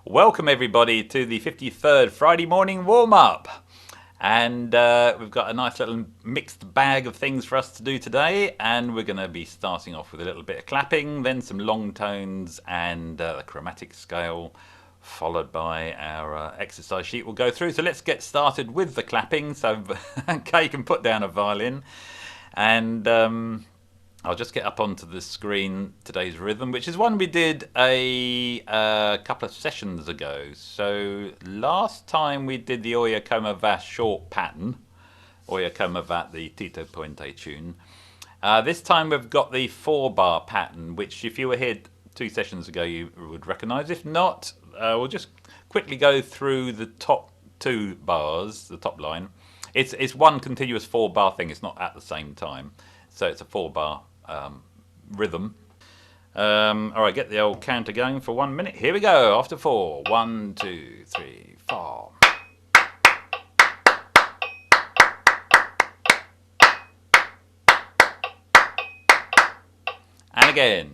Welcome everybody to the 53rd Friday morning warm-up. And we've got a nice little mixed bag of things for us to do today, and we're going to be starting off with a little bit of clapping, then some long tones and the chromatic scale, followed by our exercise sheet we'll go through. So let's get started with the clapping. So Kay can put down a violin, and I'll just get up onto the screen today's rhythm, which is one we did a couple of sessions ago. So last time we did the Oya Como Va short pattern, Oya Como Va, the Tito Puente tune. This time we've got the 4-bar pattern, which if you were here 2 sessions ago you would recognise. If not, we'll just quickly go through the top 2 bars, the top line. It's one continuous 4-bar thing, it's not at the same time. So it's a 4-bar rhythm. Alright, get the old counter going for 1 minute. Here we go, after 4. 1, 2, 3, 4. And again.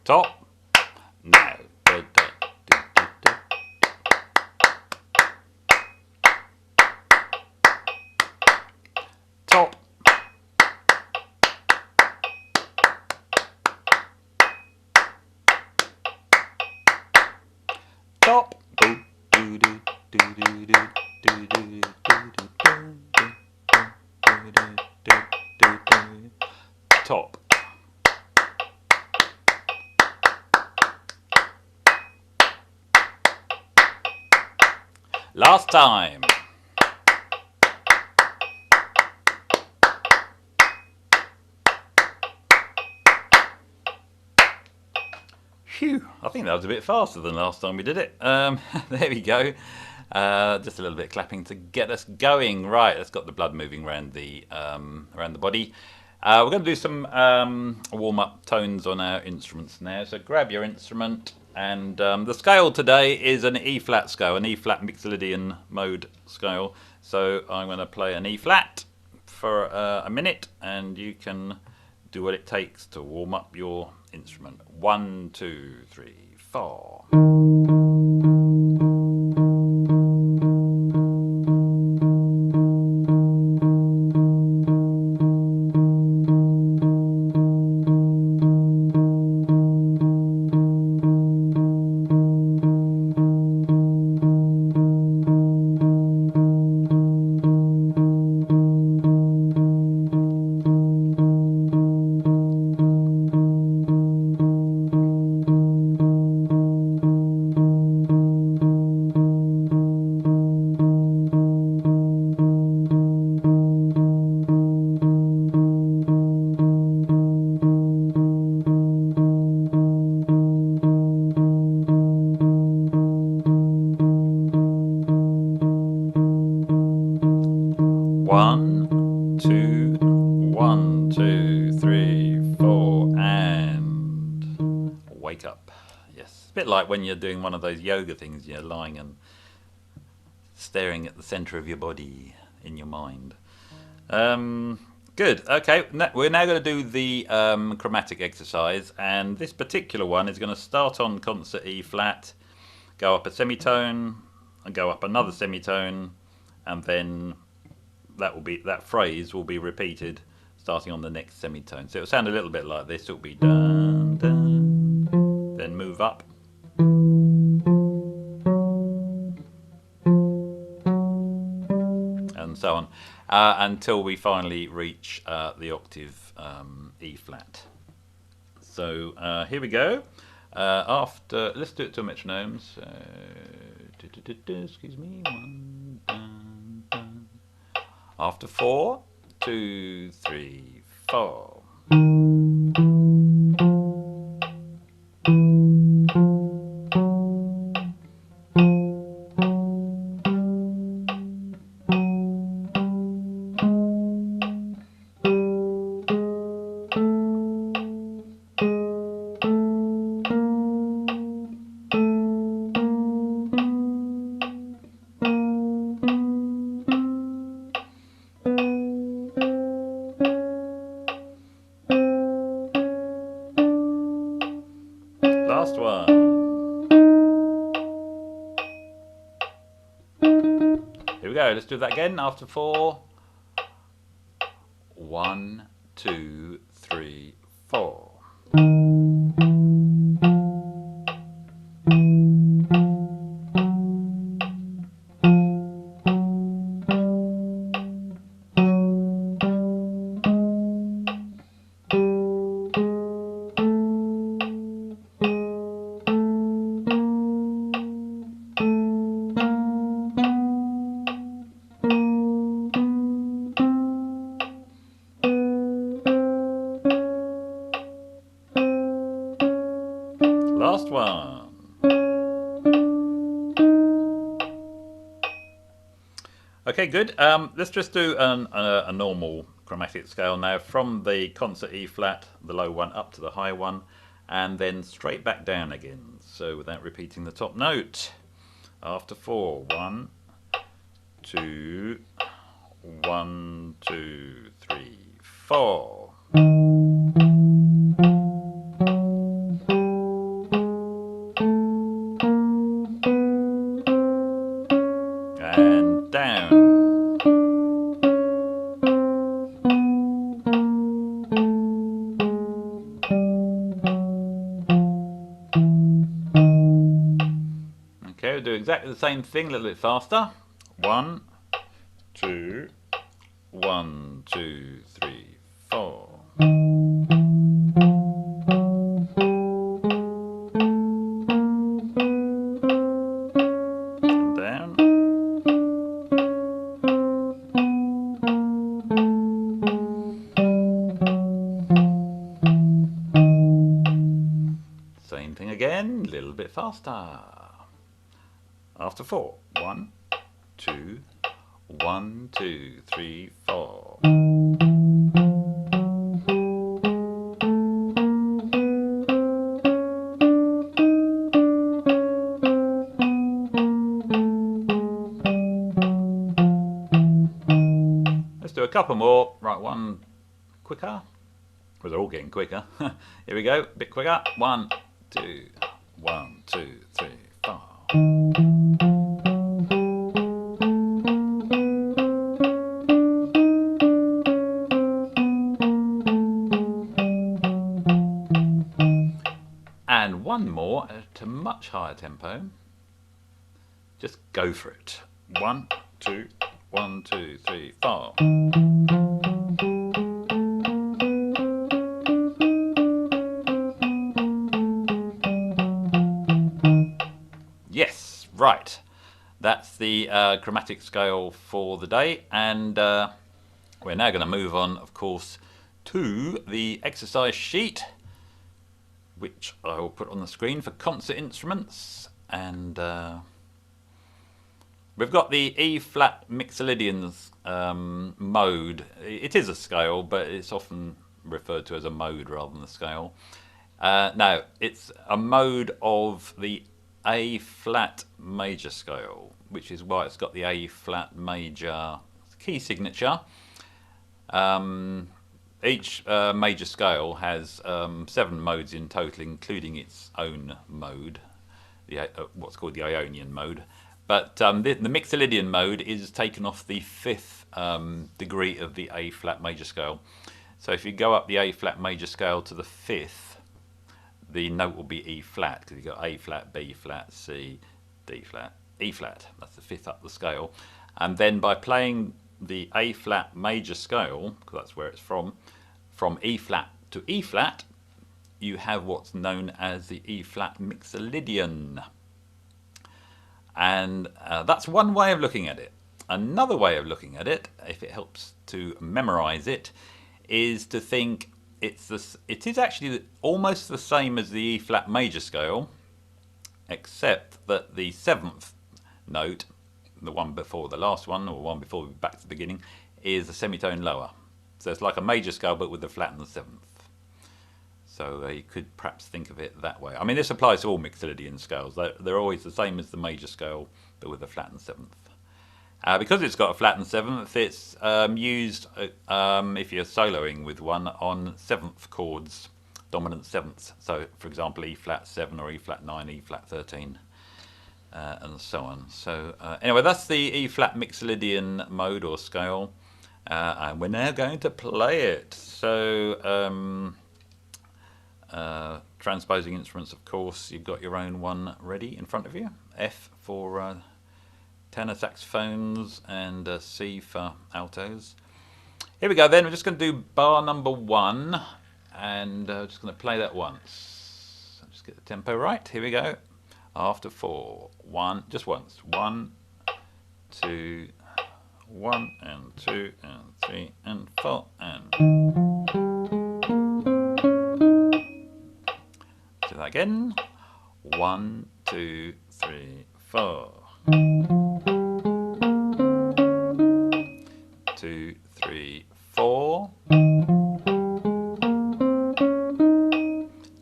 Top. Now. Top. Top. Top. Last time. Phew, I think that was a bit faster than last time we did it. There we go. Just a little bit of clapping to get us going. Right, let's got the blood moving around the body. We're going to do some warm-up tones on our instruments now. So grab your instrument. And the scale today is an E-flat scale, an E-flat mixolydian mode scale. So I'm going to play an E-flat for a minute, and you can do what it takes to warm up your instrument. 1, 2, 3, 4. One, two, 1, 2, 3, 4, and wake up. Yes, a bit like when you're doing one of those yoga things, you're lying and staring at the center of your body in your mind. Good. Okay, we're now going to do the chromatic exercise, and this particular one is going to start on concert E flat, go up a semitone, and go up another semitone, and then that phrase will be repeated starting on the next semitone. So it'll sound a little bit like this. It'll be dun dun, then move up, and so on, until we finally reach the octave E flat. So here we go. After, let's do it to a metronome. So, excuse me. 1, dun, dun. After 4, 2, 3, 4. So let's do that again after 4. 1, 2, 3, 4. Last one. Okay, good. Let's just do a normal chromatic scale now, from the concert E flat, the low one, up to the high one, and then straight back down again. So without repeating the top note. After 4. 1, 2, 1, 2, 3, 4. And down. Okay, we'll do exactly the same thing, a little bit faster. 1, 2, 1, 2, 3, 4. And down. Same thing again, a little bit faster. After 4. 1, 2, 1, 2, 3, 4. Let's do a couple more. Right, one quicker. Well, they're all getting quicker. Here we go, a bit quicker. 1, 2, 1, 2, 3, 4. And one more at a much higher tempo. Just go for it. 1, 2, 1, 2, 3, 4. Yes, right. That's the chromatic scale for the day, and we're now going to move on, of course, to the exercise sheet, which I will put on the screen for concert instruments. And we've got the E flat mixolydian mode. It is a scale, but it's often referred to as a mode rather than a scale. Now, it's a mode of the A flat major scale, which is why it's got the A flat major key signature. Each major scale has 7 modes in total, including its own mode, what's called the Ionian mode. But the mixolydian mode is taken off the 5th degree of the A flat major scale. So if you go up the A flat major scale to the 5th, the note will be E flat, because you've got A flat, B flat, C, D flat, E flat. That's the 5th up the scale. And then by playing the A flat major scale, because that's where it's from E flat to E flat, you have what's known as the E flat mixolydian. And that's one way of looking at it. Another way of looking at it, if it helps to memorize it, is to think it is actually almost the same as the E flat major scale, except that the 7th note, the one before the last one, or one before back to the beginning, is a semitone lower. So it's like a major scale, but with the flat and the 7th. So you could perhaps think of it that way. I mean, this applies to all mixolydian scales. They're always the same as the major scale, but with a flat and 7th. Because it's got a flat and 7th, it's used if you're soloing with one on 7th chords, dominant 7ths. So, for example, E flat 7 or E flat 9, E flat 13. and so on. So anyway, that's the E flat mixolydian mode or scale, and we're now going to play it. So transposing instruments, of course, you've got your own one ready in front of you. F for tenor saxophones and C for altos. Here we go then, we're just going to do bar number 1 and just going to play that once. So just get the tempo right, here we go. After 4, 1, just once. 1, 2, 1 and 2 and 3 and 4 and... Do that again. 1, 2, 3, 4. 2, 3, 4.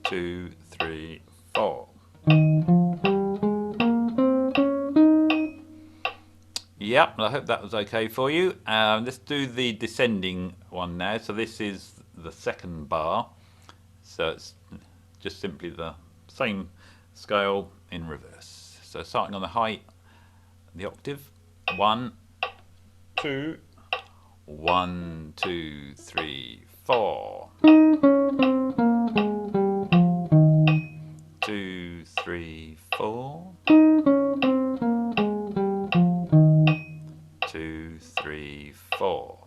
2, 3, 4. Yep, I hope that was okay for you. Let's do the descending one now. So this is the second bar. So it's just simply the same scale in reverse. So starting on the high, the octave. 1, 2, 1, 2, 3, 4. 2, 3, 4. 2, 3, 4.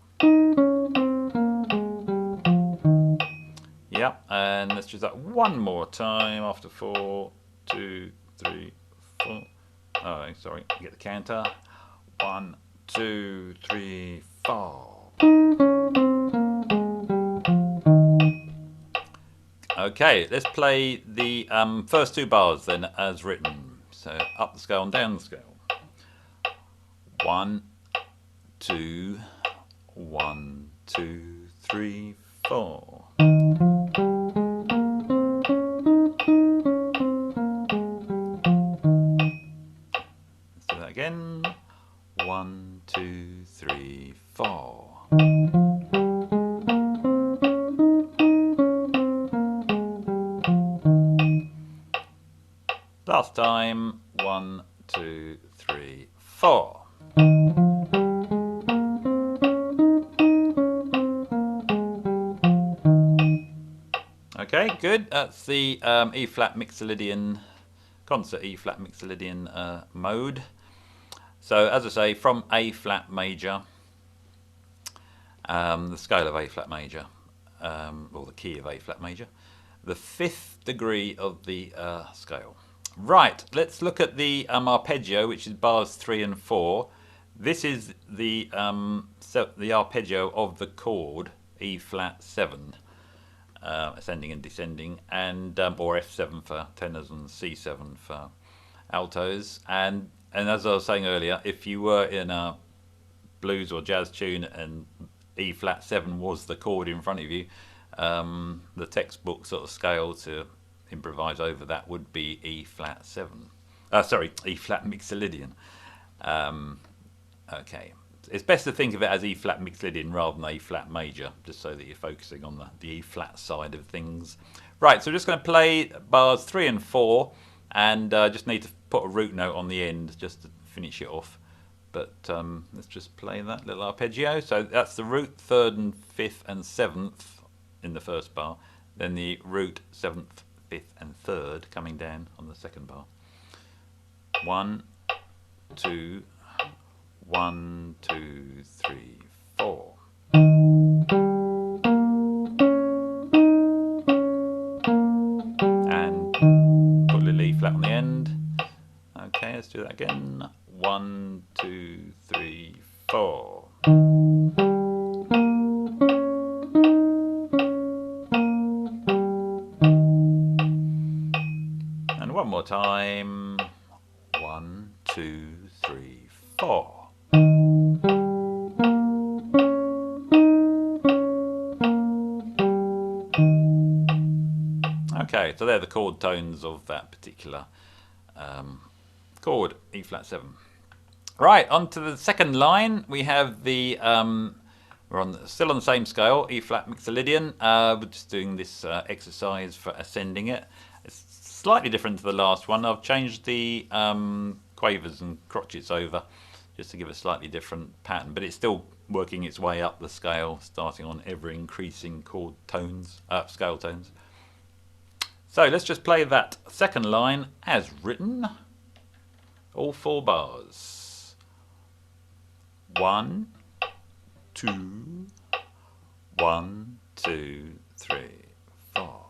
Yep, and let's do that one more time after 4, 2, 3, 4. Oh, sorry, get the counter. 1, 2, 3, 4. Okay, let's play the first 2 bars then as written. So up the scale and down the scale. 1, 2, 1, 2, 3, 4. Let's do that again. 1, 2, 3, 4. Last time. 1, 2, 3, 4. Okay, good. That's the E flat mixolydian concert E flat mixolydian mode. So as I say, from A flat major, the scale of A flat major, or the key of A flat major, the 5th degree of the scale. Right, let's look at the arpeggio, which is bars 3 and 4. This is the arpeggio of the chord E flat 7. Ascending and descending, and or F7 for tenors and C7 for altos. And as I was saying earlier, if you were in a blues or jazz tune and E flat 7 was the chord in front of you, the textbook sort of scale to improvise over that would be E flat 7. Sorry, E flat mixolydian. Okay. It's best to think of it as E flat mixolydian rather than A flat major, just so that you're focusing on the E flat side of things. Right, so we're just going to play bars 3 and 4, and just need to put a root note on the end just to finish it off. But let's just play that little arpeggio. So that's the root 3rd and 5th and 7th in the first bar, then the root 7th, 5th and 3rd coming down on the second bar. 1, 2, 1, 2, 3, 4. And put a little E flat on the end. Okay, let's do that again. 1, 2, 3, 4. And one more time. 1, 2, 3, 4. Okay, so they're the chord tones of that particular chord, E flat 7. Right, on to the second line. We have the we're still on the same scale, E flat mixolydian. We're just doing this exercise for ascending it. It's slightly different to the last one. I've changed the quavers and crotchets over, just to give a slightly different pattern, but it's still working its way up the scale, starting on ever increasing chord tones, scale tones. So let's just play that second line as written, all 4 bars. 1, 2, 1, 2, 3, 4.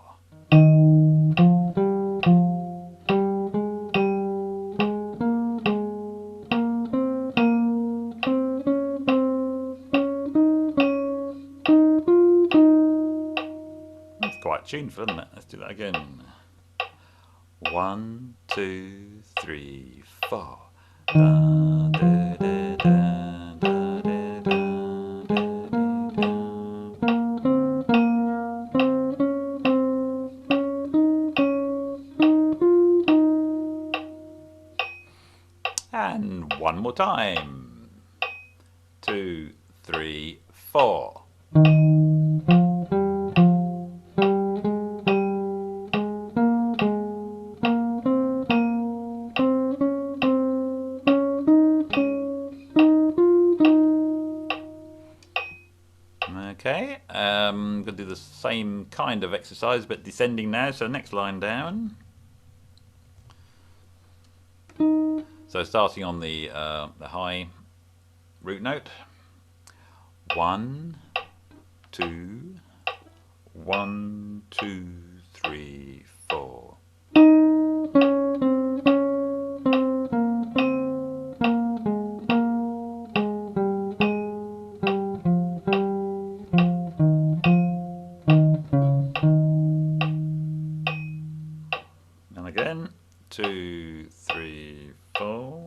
That's quite tuneful, isn't it? Let's do that again. 1, 2, 3, 4. Da, da, da, da, da, da, da. And one more time. 2, 3, 4. Okay, I'm going to do the same kind of exercise but descending now, so next line down. So starting on the high root note. 1, 2, 1, 2, 3, 4. And again, 2, 3, 4.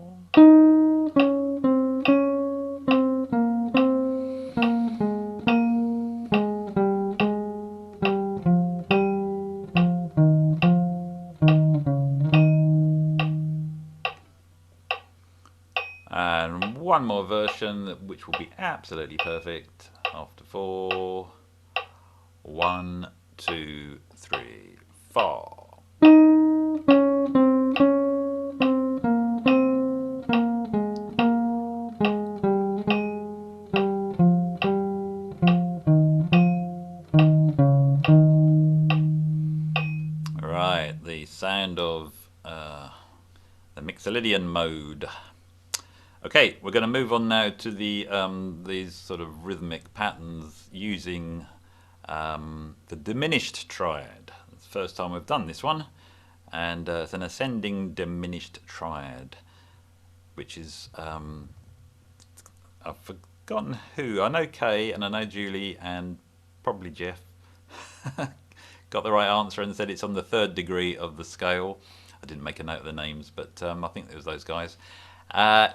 And one more version, which will be absolutely perfect after 4. 1, 2, 3, 4. Right, the sound of the mixolydian mode. Okay, we're going to move on now to the these sort of rhythmic patterns using the diminished triad. It's the first time we've done this one, and it's an ascending diminished triad, which is I've forgotten who. I know Kay and I know Julie and probably Jeff got the right answer and said it's on the 3rd degree of the scale. I didn't make a note of the names, but I think it was those guys.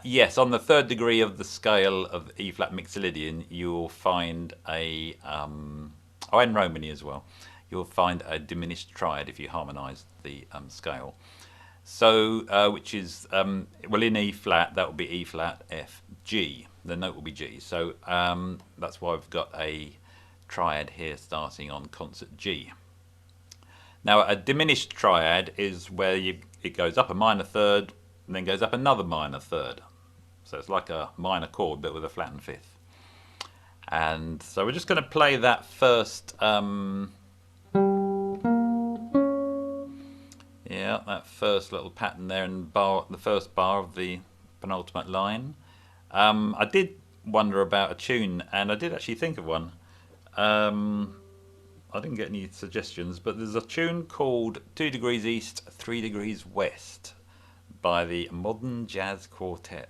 Yes, on the 3rd degree of the scale of E flat mixolydian, you'll find a oh, and Romany as well. You'll find a diminished triad if you harmonise the scale. So, which is well, in E flat that will be E flat F G. The note will be G. So that's why I've got a triad here starting on concert G. Now, a diminished triad is where it goes up a minor third and then goes up another minor third. So it's like a minor chord but with a flattened fifth. And so we're just going to play that first, yeah, that first little pattern there in the first bar of the penultimate line. I did wonder about a tune, and I did actually think of one. I didn't get any suggestions, but there's a tune called 2 Degrees East, 3 Degrees West by the Modern Jazz Quartet.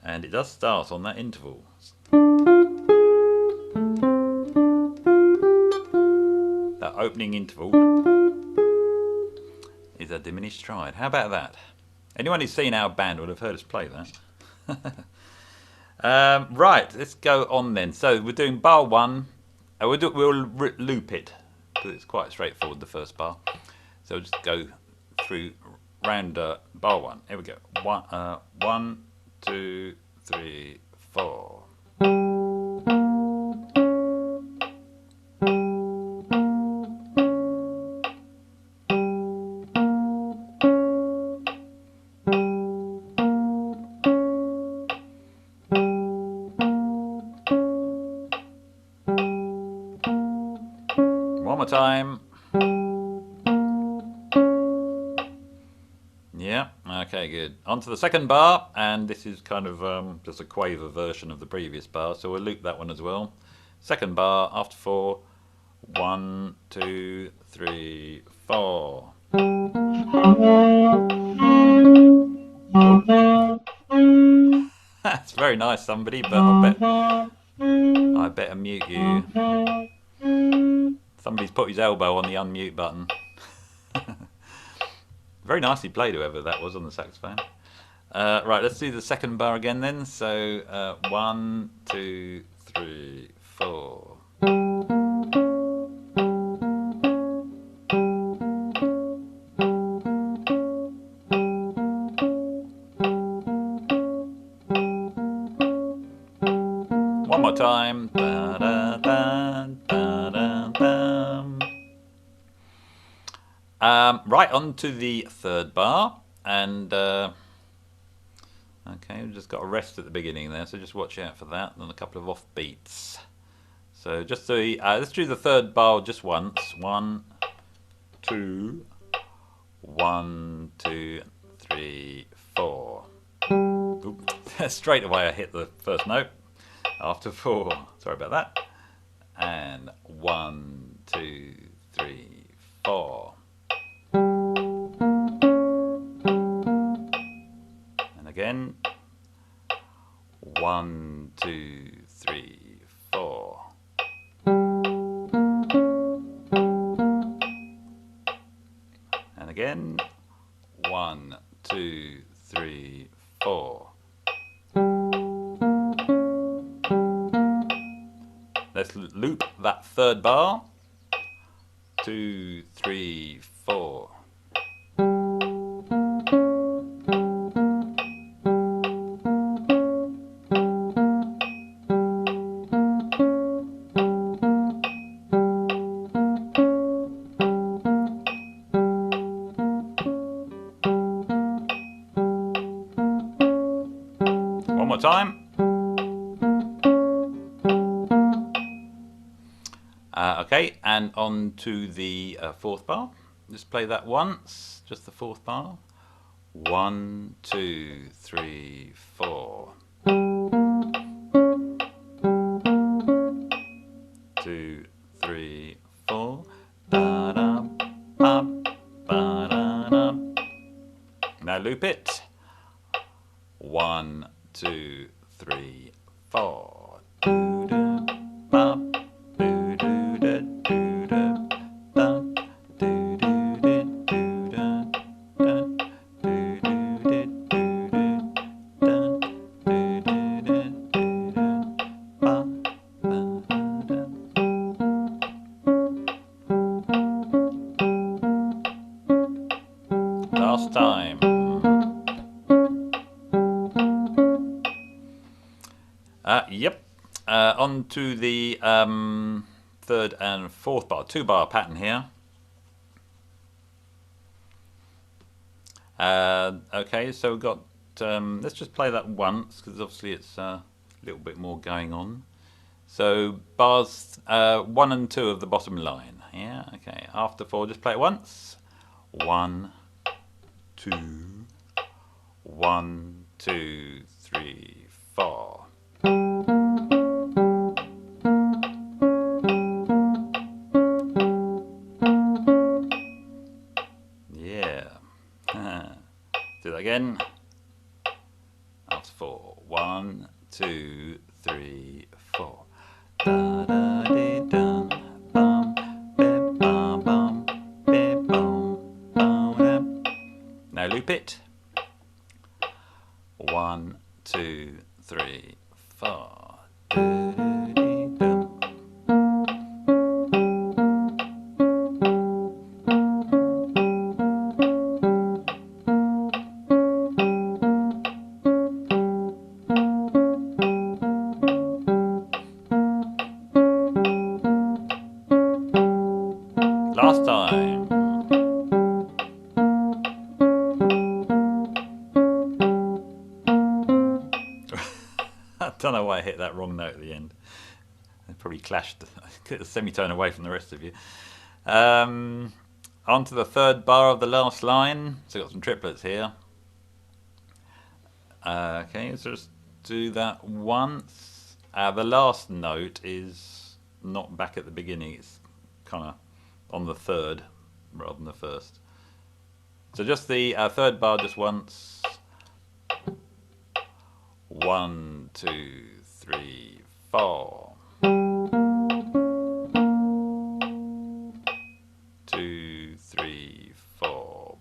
And it does start on that interval. That opening interval is a diminished triad. How about that? Anyone who's seen our band would have heard us play that. Right, let's go on then. So we're doing bar 1. We'll loop it because it's quite straightforward, the first bar. So we'll just go through round bar 1. Here we go. 1, 2, 3, 4. One more time. Yeah, okay, good. On to the second bar, and this is kind of just a quaver version of the previous bar, so we'll loop that one as well. Second bar, after 4. 1, 2, 3, 4. That's very nice, somebody, but I better mute you. Somebody's put his elbow on the unmute button. Very nicely played, whoever that was on the saxophone. Right, let's do the second bar again then. So 1, 2, 3, 4. One more time. Da, da, da, da, da, da. Right, on to the third bar, and okay, we've just got a rest at the beginning there, so just watch out for that, and a couple of off beats. So just the let's do the third bar just once. 1, 2, 1, 2, 3, 4. Oop. Straight away I hit the first note after 4. Sorry about that. And 1, 2, 3, 4. And again. 1, 2, 3, 4. And again. 1, 2, 3, 4. Let's loop that third bar. 2, 3, 4. One more time. Okay, and on to the fourth bar. Just play that once, just the fourth bar. 1, 2, 3, 4. 2, 3, 4. Da da ba ba da da. Now loop it. 1, 2, 3, 4. Do do ba. Last time. Yep. On to the third and fourth bar, 2-bar pattern here. Okay, so we've got, let's just play that once, because obviously it's a little bit more going on. So bars 1 and 2 of the bottom line. Yeah, okay. After 4, just play it once. 1, 2, 1, 2, 3, 4. Yeah. Do that again. After 4. 1, 2, 3, 4. Da da dee dum bum bim bum bum bim bum bum. Now loop it. 1, 2, 3, 4. Last time. I don't know why I hit that wrong note at the end. It probably clashed, the semitone away from the rest of you. On to the third bar of the last line. So we've got some triplets here. Okay, let's just do that once. The last note is not back at the beginning. It's kind of on the third rather than the first. So just the third bar just once. 1, 2, 3, 4. 2, 3, 4.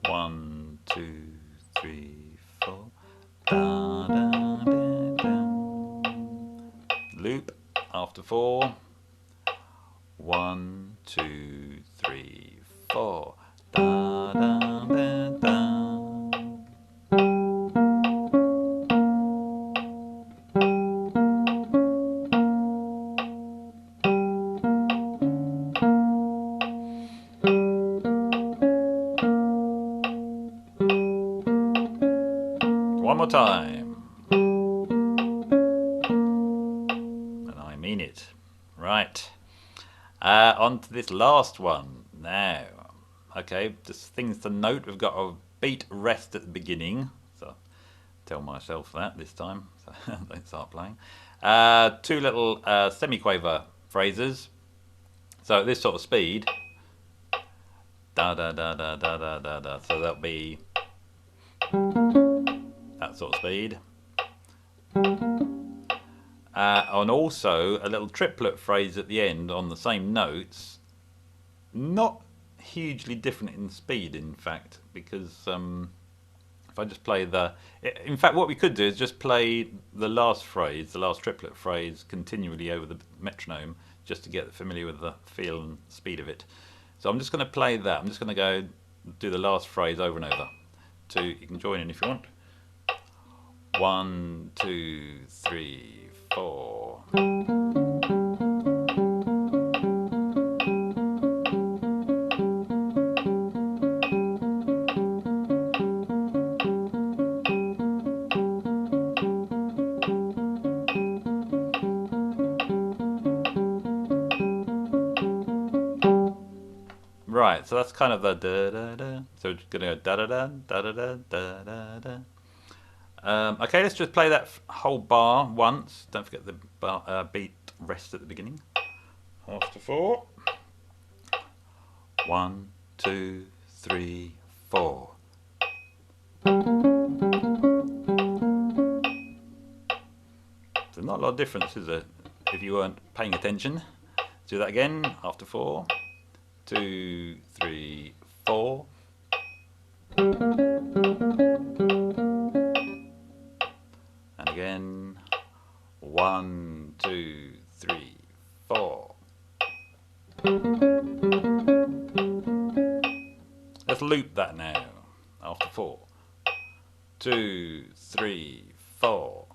1, 2, 3, 4. Da, da, da, da. Loop after 4. 1, 2, 3, 4. Da, da, da, da. One more time. And I mean it. Right. On to this last one now. Okay, just things to note. We've got a beat rest at the beginning. So tell myself that this time. So don't start playing. Two little semiquaver phrases. So at this sort of speed. Da da da da da da da da. So that'll be that sort of speed. And also a little triplet phrase at the end on the same notes. Not hugely different in speed, in fact, because if I just play in fact what we could do is just play the last phrase, the last triplet phrase continually over the metronome just to get familiar with the feel and speed of it. So I'm just going to play that. I'm just going to go do the last phrase over and over. You can join in if you want. 1, 2, 3, 4. Right, so that's kind of the da da da. So we're gonna go da da da da da da da da da. Okay, let's just play that whole bar once. Don't forget the bar, beat rest at the beginning. After 4. 1, 2, 3, 4. There's not a lot of difference, is there, if you weren't paying attention? Let's do that again. After 4. 2, 3, 4. And again. 1, 2, 3, 4. Let's loop that now. After 4. 2, 3, 4.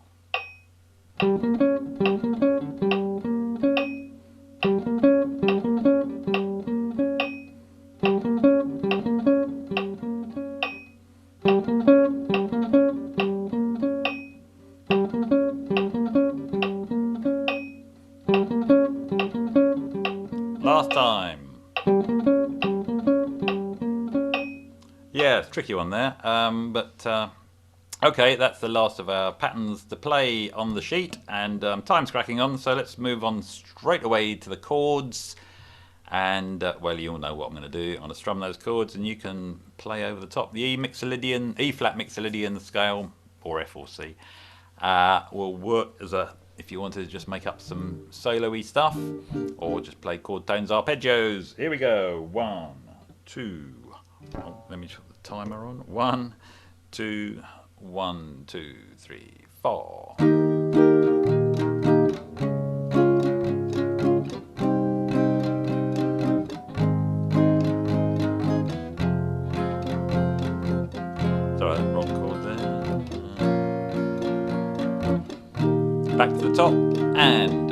Last time. Yeah, it's a tricky one there, but okay, that's the last of our patterns to play on the sheet, and time's cracking on, so let's move on straight away to the chords. And well, you all know what I'm going to do. I'm going to strum those chords, and you can play over the top. The E flat mixolydian scale, or F or C, will work as if you wanted to just make up some solo-y stuff, or just play chord tones, arpeggios. Here we go. 1, 2. Oh, let me put the timer on. 1, 2, 1, 2, 3, 4. Back to the top and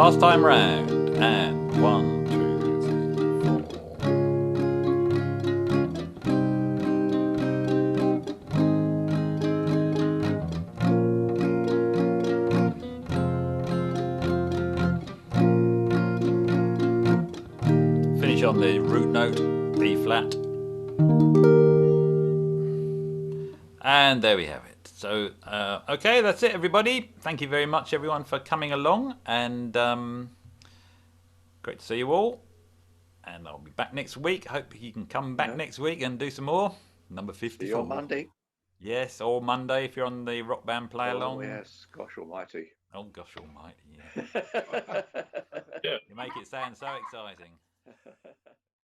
Last time round. And 1, 2, 3, 4. Finish on the root note, B flat. And there we have it. So, okay, that's it, everybody. Thank you very much, everyone, for coming along. And great to see you all. And I'll be back next week. Hope you can come back next week and do some more. Number 54. See you on Monday. Yes, or Monday if you're on the Rock Band play along. Oh, yes. Gosh almighty. Oh, gosh almighty, yeah. You make it sound so exciting.